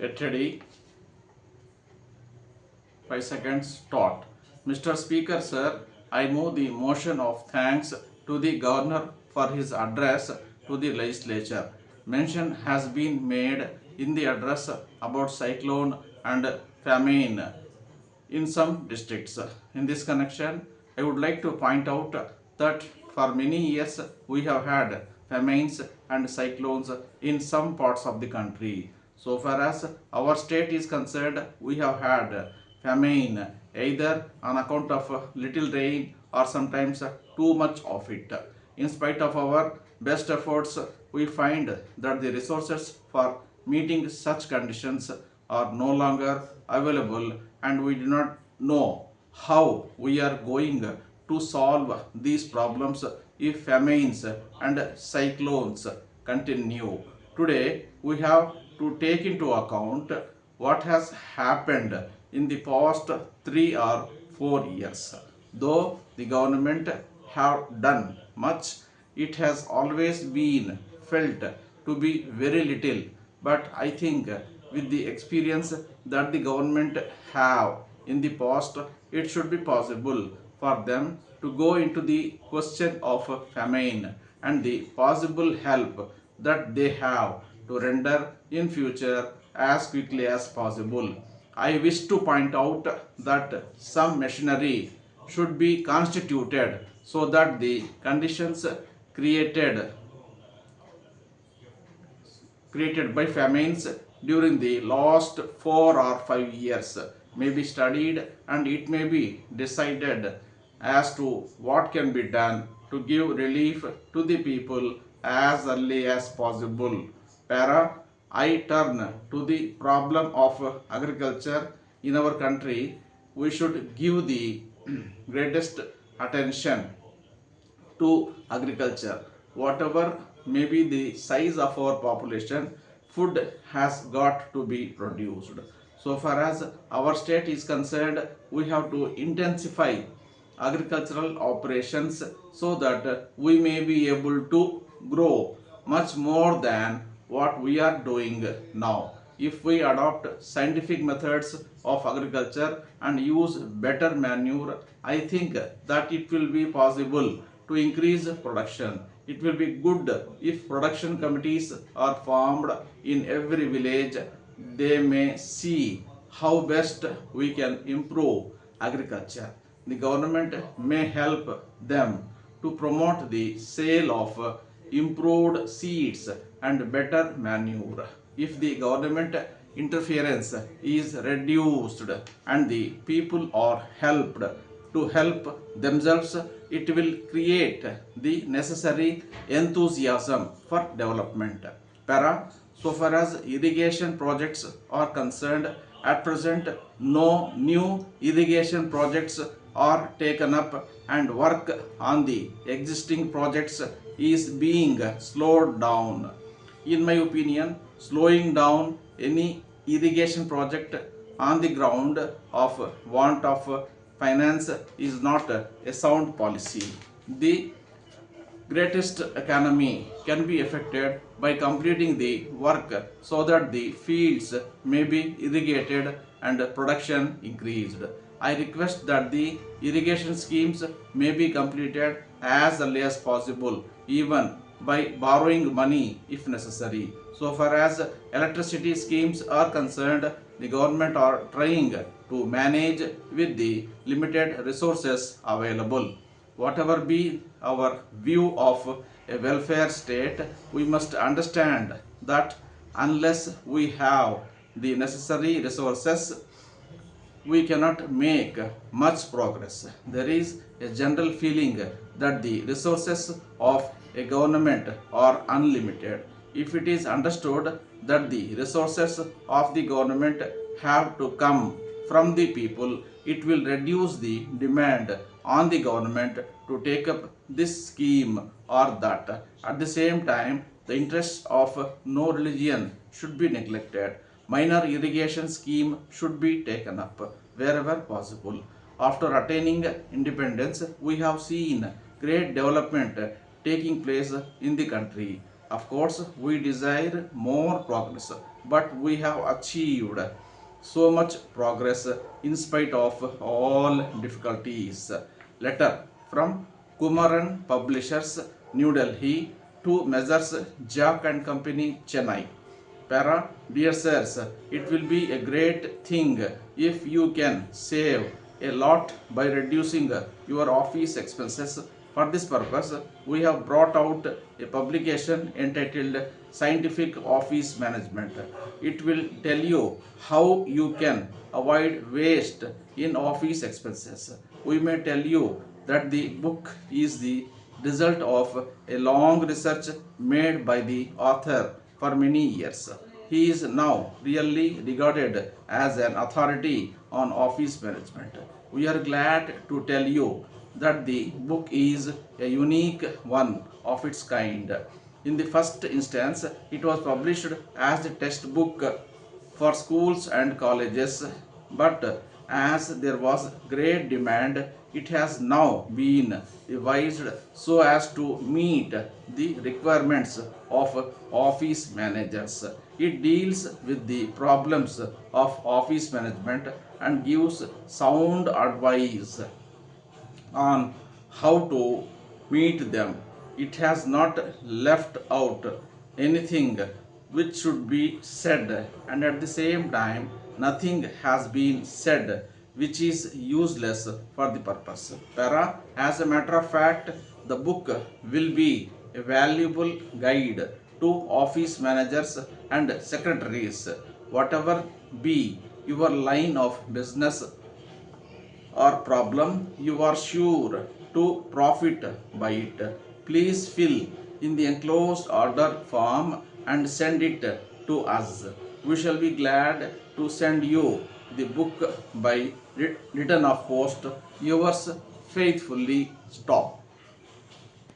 Get ready. 5 seconds. Start. Mr. Speaker, sir, I move the motion of thanks to the Governor for his address to the legislature. Mention has been made in the address about cyclone and famine in some districts. In this connection, I would like to point out that for many years we have had famines and cyclones in some parts of the country. So far as our state is concerned, we have had famine either on account of little rain or sometimes too much of it. In spite of our best efforts, we find that the resources for meeting such conditions are no longer available, and we do not know how we are going to solve these problems if famines and cyclones continue. Today, we have to take into account what has happened in the past 3 or 4 years. Though the government have done much, it has always been felt to be very little. But I think with the experience that the government have in the past, it should be possible for them to go into the question of famine and the possible help that they have to render in future as quickly as possible. I wish to point out that some machinery should be constituted so that the conditions created created by famines during the last 4 or 5 years may be studied, and it may be decided as to what can be done to give relief to the people as early as possible. Para, I turn to the problem of agriculture in our country. We should give the greatest attention to agriculture. Whatever may be the size of our population, food has got to be produced. So far as our state is concerned, we have to intensify agricultural operations so that we may be able to grow much more than what we are doing now. If we adopt scientific methods of agriculture and use better manure, I think that it will be possible to increase production. It will be good if production committees are formed in every village. They may see how best we can improve agriculture. The government may help them to promote the sale of improved seeds and better manure. If the government interference is reduced and the people are helped to help themselves, it will create the necessary enthusiasm for development. Para, so far as irrigation projects are concerned, at present no new irrigation projects are taken up, and work on the existing projects is being slowed down. In my opinion, slowing down any irrigation project on the ground of want of finance is not a sound policy. The greatest economy can be affected by completing the work so that the fields may be irrigated and production increased. I request that the irrigation schemes may be completed as early as possible, even by borrowing money if necessary. So far as electricity schemes are concerned, the government are trying to manage with the limited resources available. Whatever be our view of a welfare state, we must understand that unless we have the necessary resources, we cannot make much progress. There is a general feeling that the resources of a government are unlimited. If it is understood that the resources of the government have to come from the people, it will reduce the demand on the government to take up this scheme or that. At the same time, the interests of no religion should be neglected. Minor irrigation scheme should be taken up wherever possible. After attaining independence, we have seen great development taking place in the country. Of course, we desire more progress, but we have achieved so much progress in spite of all difficulties. Letter from Kumaran Publishers, New Delhi, to Messrs. Jack and Company, Chennai. Para, dear sirs, it will be a great thing if you can save a lot by reducing your office expenses. For this purpose, we have brought out a publication entitled Scientific Office Management. It will tell you how you can avoid waste in office expenses. We may tell you that the book is the result of a long research made by the author for many years. He is now really regarded as an authority on office management. We are glad to tell you that the book is a unique one of its kind. In the first instance, it was published as a textbook for schools and colleges, but as there was great demand, it has now been revised so as to meet the requirements of office managers. It deals with the problems of office management and gives sound advice on how to meet them. It has not left out anything which should be said, and at the same time, nothing has been said which is useless for the purpose. Para, as a matter of fact, the book will be a valuable guide to office managers and secretaries, whatever be your line of business or problem, you are sure to profit by it. Please fill in the enclosed order form and send it to us. We shall be glad to send you the book by return of post. Yours faithfully, Stop.